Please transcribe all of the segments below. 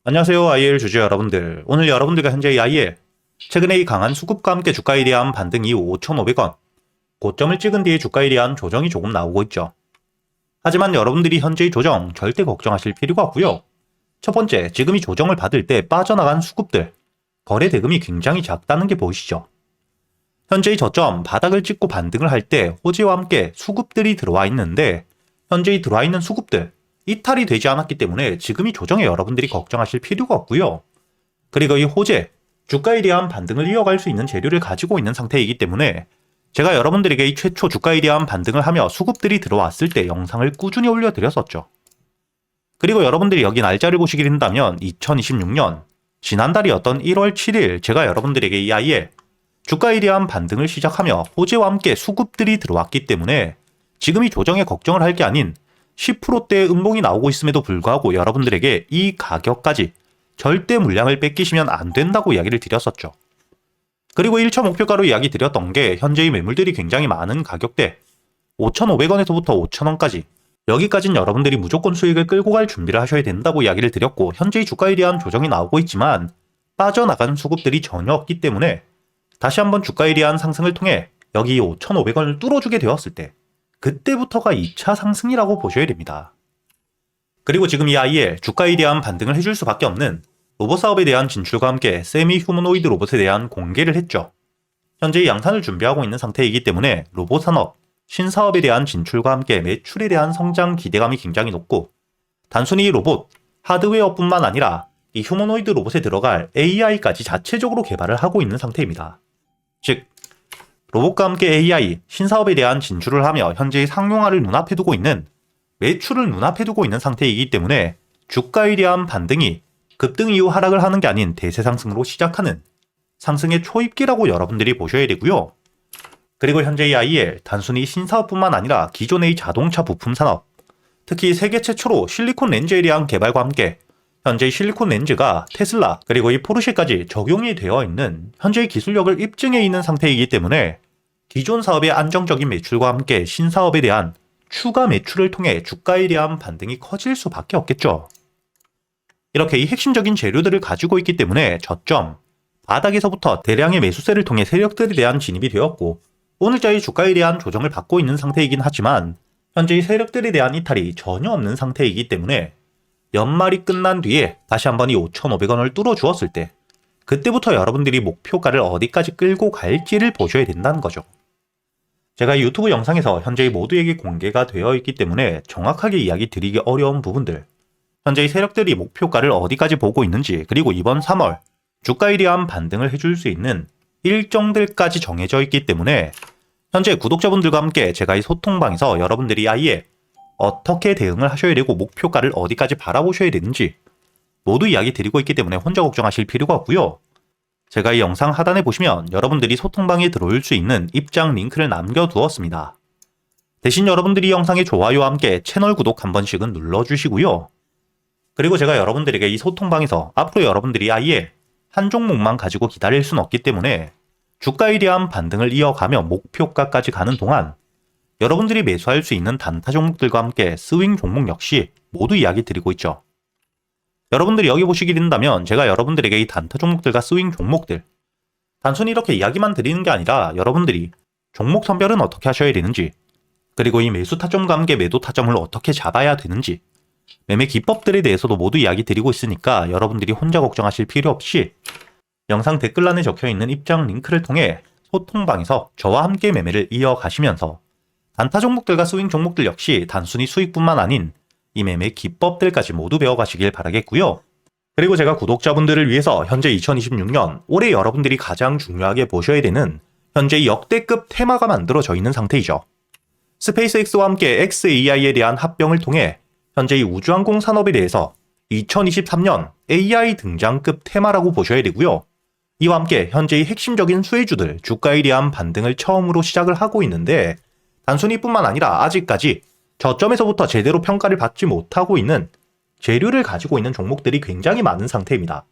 안녕하세요, IL 주주 여러분들. 오늘 여러분들과 현재의 IL, 최근에 이 강한 수급과 함께 주가에 대한 반등 이후 5,500원, 고점을 찍은 뒤에 주가에 대한 조정이 조금 나오고 있죠. 하지만 여러분들이 현재의 조정 절대 걱정하실 필요가 없고요. 첫 번째, 지금 이 조정을 받을 때 빠져나간 수급들, 거래 대금이 굉장히 작다는 게 보이시죠? 현재의 저점 바닥을 찍고 반등을 할 때 호재와 함께 수급들이 들어와 있는데, 현재의 들어와 있는 수급들, 이탈이 되지 않았기 때문에 지금 이 조정에 여러분들이 걱정하실 필요가 없고요. 그리고 이 호재, 주가에 대한 반등을 이어갈 수 있는 재료를 가지고 있는 상태이기 때문에 제가 여러분들에게 이 최초 주가에 대한 반등을 하며 수급들이 들어왔을 때 영상을 꾸준히 올려드렸었죠. 그리고 여러분들이 여기 날짜를 보시게 된다면 2026년 지난달이었던 1월 7일 제가 여러분들에게 이 아이에 주가에 대한 반등을 시작하며 호재와 함께 수급들이 들어왔기 때문에 지금 이 조정에 걱정을 할 게 아닌 10%대의 음봉이 나오고 있음에도 불구하고 여러분들에게 이 가격까지 절대 물량을 뺏기시면 안 된다고 이야기를 드렸었죠. 그리고 1차 목표가로 이야기 드렸던 게 현재의 매물들이 굉장히 많은 가격대 5,500원에서부터 5,000원까지 여기까지는 여러분들이 무조건 수익을 끌고 갈 준비를 하셔야 된다고 이야기를 드렸고 현재의 주가에 대한 조정이 나오고 있지만 빠져나가는 수급들이 전혀 없기 때문에 다시 한번 주가에 대한 상승을 통해 여기 5,500원을 뚫어주게 되었을 때 그때부터가 2차 상승이라고 보셔야 됩니다. 그리고 지금 이 IL 주가에 대한 반등을 해줄 수밖에 없는 로봇 사업에 대한 진출과 함께 세미 휴머노이드 로봇에 대한 공개를 했죠. 현재 양산을 준비하고 있는 상태이기 때문에 로봇 산업, 신사업에 대한 진출과 함께 매출에 대한 성장 기대감이 굉장히 높고 단순히 로봇, 하드웨어뿐만 아니라 이 휴머노이드 로봇에 들어갈 AI까지 자체적으로 개발을 하고 있는 상태입니다. 즉 로봇과 함께 AI, 신사업에 대한 진출을 하며 현재의 상용화를 눈앞에 두고 있는 매출을 눈앞에 두고 있는 상태이기 때문에 주가에 대한 반등이 급등 이후 하락을 하는 게 아닌 대세 상승으로 시작하는 상승의 초입기라고 여러분들이 보셔야 되고요. 그리고 현재의 IL 단순히 신사업뿐만 아니라 기존의 자동차 부품 산업, 특히 세계 최초로 실리콘 렌즈에 대한 개발과 함께 현재의 실리콘 렌즈가 테슬라 그리고 이 포르쉐까지 적용이 되어 있는 현재의 기술력을 입증해 있는 상태이기 때문에 기존 사업의 안정적인 매출과 함께 신사업에 대한 추가 매출을 통해 주가에 대한 반등이 커질 수밖에 없겠죠. 이렇게 이 핵심적인 재료들을 가지고 있기 때문에 저점, 바닥에서부터 대량의 매수세를 통해 세력들에 대한 진입이 되었고 오늘자의 주가에 대한 조정을 받고 있는 상태이긴 하지만 현재의 세력들에 대한 이탈이 전혀 없는 상태이기 때문에 연말이 끝난 뒤에 다시 한번 이 5,500원을 뚫어주었을 때 그때부터 여러분들이 목표가를 어디까지 끌고 갈지를 보셔야 된다는 거죠. 제가 유튜브 영상에서 현재의 모두에게 공개가 되어 있기 때문에 정확하게 이야기 드리기 어려운 부분들, 현재의 세력들이 목표가를 어디까지 보고 있는지 그리고 이번 3월 주가에 대한 반등을 해줄 수 있는 일정들까지 정해져 있기 때문에 현재 구독자분들과 함께 제가 이 소통방에서 여러분들이 아예 어떻게 대응을 하셔야 되고 목표가를 어디까지 바라보셔야 되는지 모두 이야기 드리고 있기 때문에 혼자 걱정하실 필요가 없고요. 제가 이 영상 하단에 보시면 여러분들이 소통방에 들어올 수 있는 입장 링크를 남겨두었습니다. 대신 여러분들이 이 영상의 좋아요와 함께 채널 구독 한 번씩은 눌러주시고요. 그리고 제가 여러분들에게 이 소통방에서 앞으로 여러분들이 아예 한 종목만 가지고 기다릴 순 없기 때문에 주가에 대한 반등을 이어가며 목표가까지 가는 동안 여러분들이 매수할 수 있는 단타 종목들과 함께 스윙 종목 역시 모두 이야기 드리고 있죠. 여러분들이 여기 보시게 된다면 제가 여러분들에게 이 단타 종목들과 스윙 종목들 단순히 이렇게 이야기만 드리는 게 아니라 여러분들이 종목 선별은 어떻게 하셔야 되는지 그리고 이 매수 타점과 함께 매도 타점을 어떻게 잡아야 되는지 매매 기법들에 대해서도 모두 이야기 드리고 있으니까 여러분들이 혼자 걱정하실 필요 없이 영상 댓글란에 적혀있는 입장 링크를 통해 소통방에서 저와 함께 매매를 이어가시면서 단타 종목들과 스윙 종목들 역시 단순히 수익뿐만 아닌 이 매매 기법들까지 모두 배워가시길 바라겠고요. 그리고 제가 구독자분들을 위해서 현재 2026년 올해 여러분들이 가장 중요하게 보셔야 되는 현재 역대급 테마가 만들어져 있는 상태이죠. 스페이스X와 함께 xAI에 대한 합병을 통해 현재 이 우주항공 산업에 대해서 2023년 AI 등장급 테마라고 보셔야 되고요. 이와 함께 현재의 핵심적인 수혜주들 주가에 대한 반등을 처음으로 시작을 하고 있는데 단순히 뿐만 아니라 아직까지 저점에서부터 제대로 평가를 받지 못하고 있는 재료를 가지고 있는 종목들이 굉장히 많은 상태입니다.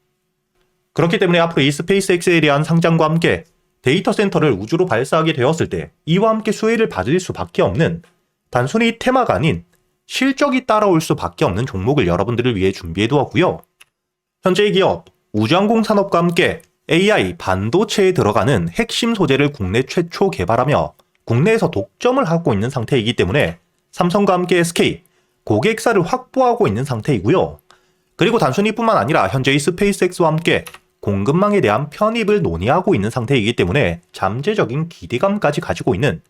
그렇기 때문에 앞으로 이 스페이스X에 대한 상장과 함께 데이터 센터를 우주로 발사하게 되었을 때 이와 함께 수혜를 받을 수밖에 없는 단순히 테마가 아닌 실적이 따라올 수밖에 없는 종목을 여러분들을 위해 준비해 두었고요. 현재 이 기업 우주항공 산업과 함께 AI 반도체에 들어가는 핵심 소재를 국내 최초 개발하며 국내에서 독점을 하고 있는 상태이기 때문에 삼성과 함께 SK, 고객사를 확보하고 있는 상태이고요. 그리고 단순히 뿐만 아니라 현재 이 스페이스X와 함께 공급망에 대한 편입을 논의하고 있는 상태이기 때문에 잠재적인 기대감까지 가지고 있는,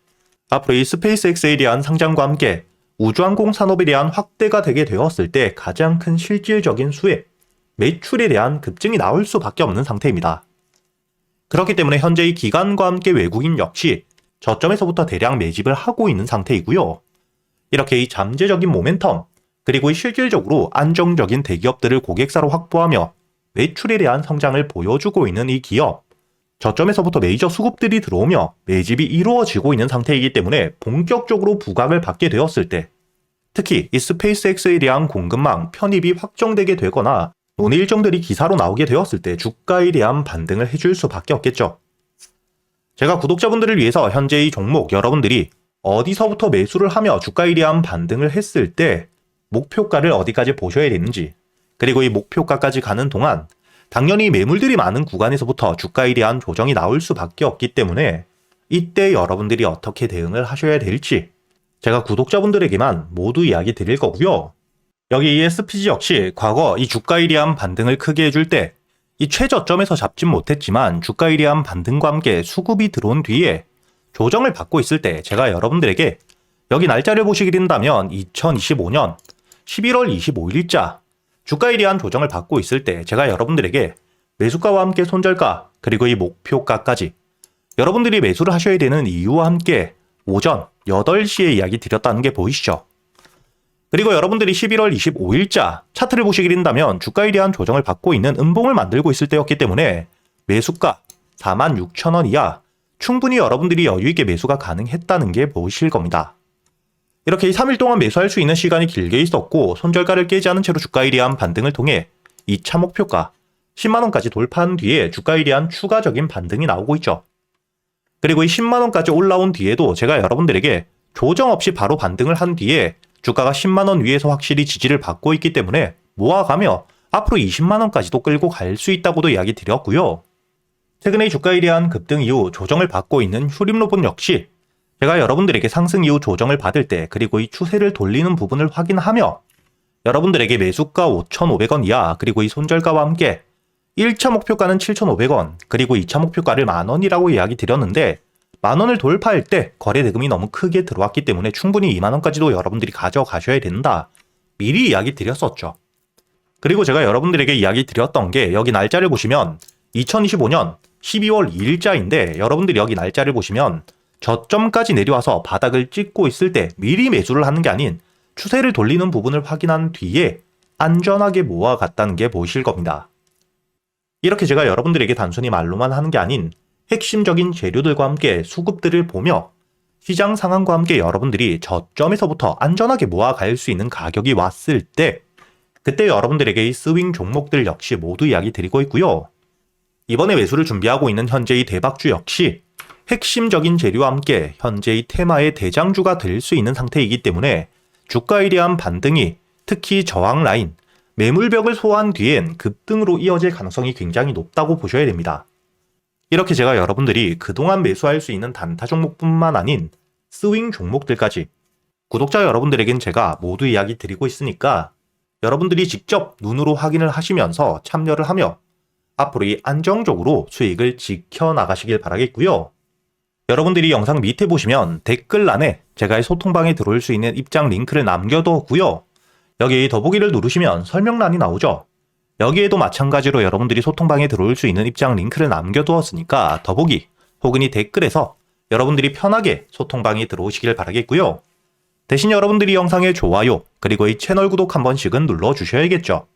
앞으로 이 스페이스X에 대한 상장과 함께 우주항공 산업에 대한 확대가 되게 되었을 때 가장 큰 실질적인 수혜, 매출에 대한 급증이 나올 수밖에 없는 상태입니다. 그렇기 때문에 현재 이 기관과 함께 외국인 역시 저점에서부터 대량 매집을 하고 있는 상태이고요. 이렇게 이 잠재적인 모멘텀, 그리고 이 실질적으로 안정적인 대기업들을 고객사로 확보하며 매출에 대한 성장을 보여주고 있는 이 기업, 저점에서부터 메이저 수급들이 들어오며 매집이 이루어지고 있는 상태이기 때문에 본격적으로 부각을 받게 되었을 때, 특히 이 스페이스X에 대한 공급망 편입이 확정되게 되거나 논의 일정들이 기사로 나오게 되었을 때 주가에 대한 반등을 해줄 수밖에 없겠죠. 제가 구독자분들을 위해서 현재 이 종목 여러분들이 어디서부터 매수를 하며 주가에 대한 반등을 했을 때 목표가를 어디까지 보셔야 되는지, 그리고 이 목표가까지 가는 동안 당연히 매물들이 많은 구간에서부터 주가에 대한 조정이 나올 수밖에 없기 때문에 이때 여러분들이 어떻게 대응을 하셔야 될지 제가 구독자분들에게만 모두 이야기 드릴 거고요. 여기 이 SPG 역시 과거 이 주가에 대한 반등을 크게 해줄 때 이 최저점에서 잡진 못했지만 주가에 대한 반등과 함께 수급이 들어온 뒤에 조정을 받고 있을 때 제가 여러분들에게 여기 날짜를 보시게 된다면 2025년 11월 25일자 주가에 대한 조정을 받고 있을 때 제가 여러분들에게 매수가와 함께 손절가, 그리고 이 목표가까지 여러분들이 매수를 하셔야 되는 이유와 함께 오전 8시에 이야기 드렸다는 게 보이시죠? 그리고 여러분들이 11월 25일자 차트를 보시게 된다면 주가에 대한 조정을 받고 있는 음봉을 만들고 있을 때였기 때문에 매수가 46,000원 이하 충분히 여러분들이 여유있게 매수가 가능했다는 게 보이실 겁니다. 이렇게 3일 동안 매수할 수 있는 시간이 길게 있었고 손절가를 깨지 않은 채로 주가에 대한 반등을 통해 2차 목표가 10만원까지 돌파한 뒤에 주가에 대한 추가적인 반등이 나오고 있죠. 그리고 이 10만원까지 올라온 뒤에도 제가 여러분들에게 조정 없이 바로 반등을 한 뒤에 주가가 10만원 위에서 확실히 지지를 받고 있기 때문에 모아가며 앞으로 20만원까지도 끌고 갈 수 있다고도 이야기 드렸고요. 최근에 주가에 대한 급등 이후 조정을 받고 있는 휴림로봇 역시 제가 여러분들에게 상승 이후 조정을 받을 때, 그리고 이 추세를 돌리는 부분을 확인하며 여러분들에게 매수가 5,500원 이하, 그리고 이 손절가와 함께 1차 목표가는 7,500원, 그리고 2차 목표가를 만원이라고 이야기 드렸는데 만원을 돌파할 때 거래 대금이 너무 크게 들어왔기 때문에 충분히 2만원까지도 여러분들이 가져가셔야 된다, 미리 이야기 드렸었죠. 그리고 제가 여러분들에게 이야기 드렸던 게 여기 날짜를 보시면 2025년 12월 2일자인데 여러분들이 여기 날짜를 보시면 저점까지 내려와서 바닥을 찍고 있을 때 미리 매수를 하는 게 아닌 추세를 돌리는 부분을 확인한 뒤에 안전하게 모아갔다는 게 보이실 겁니다. 이렇게 제가 여러분들에게 단순히 말로만 하는 게 아닌 핵심적인 재료들과 함께 수급들을 보며 시장 상황과 함께 여러분들이 저점에서부터 안전하게 모아갈 수 있는 가격이 왔을 때 그때 여러분들에게 이 스윙 종목들 역시 모두 이야기 드리고 있고요. 이번에 매수를 준비하고 있는 현재 이 대박주 역시 핵심적인 재료와 함께 현재 이 테마의 대장주가 될 수 있는 상태이기 때문에 주가에 대한 반등이 특히 저항 라인, 매물벽을 소화한 뒤엔 급등으로 이어질 가능성이 굉장히 높다고 보셔야 됩니다. 이렇게 제가 여러분들이 그동안 매수할 수 있는 단타 종목뿐만 아닌 스윙 종목들까지 구독자 여러분들에겐 제가 모두 이야기 드리고 있으니까 여러분들이 직접 눈으로 확인을 하시면서 참여를 하며 앞으로 이 안정적으로 수익을 지켜나가시길 바라겠고요. 여러분들이 영상 밑에 보시면 댓글란에 제가 이 소통방에 들어올 수 있는 입장 링크를 남겨뒀고요. 여기 더보기를 누르시면 설명란이 나오죠. 여기에도 마찬가지로 여러분들이 소통방에 들어올 수 있는 입장 링크를 남겨두었으니까 더보기 혹은 이 댓글에서 여러분들이 편하게 소통방에 들어오시길 바라겠고요. 대신 여러분들이 영상의 좋아요 그리고 이 채널 구독 한 번씩은 눌러주셔야겠죠.